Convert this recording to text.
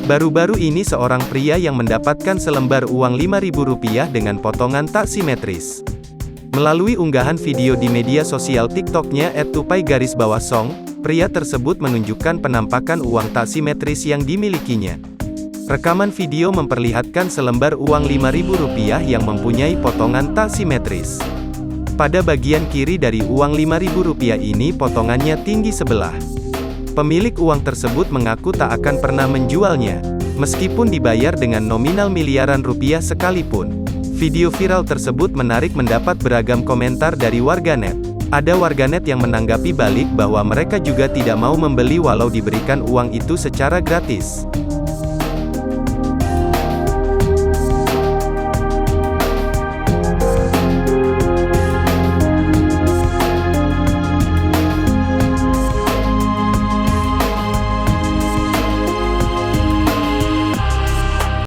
Baru-baru ini seorang pria yang mendapatkan selembar uang Rp5.000 dengan potongan tak simetris. Melalui unggahan video di media sosial TikTok-nya @tupai_song, pria tersebut menunjukkan penampakan uang tak simetris yang dimilikinya. Rekaman video memperlihatkan selembar uang Rp5.000 yang mempunyai potongan tak simetris. Pada bagian kiri dari uang Rp5.000 ini potongannya tinggi sebelah. Pemilik uang tersebut mengaku tak akan pernah menjualnya, meskipun dibayar dengan nominal miliaran rupiah sekalipun. Video viral tersebut menarik mendapat beragam komentar dari warganet. Ada warganet yang menanggapi balik bahwa mereka juga tidak mau membeli walau diberikan uang itu secara gratis.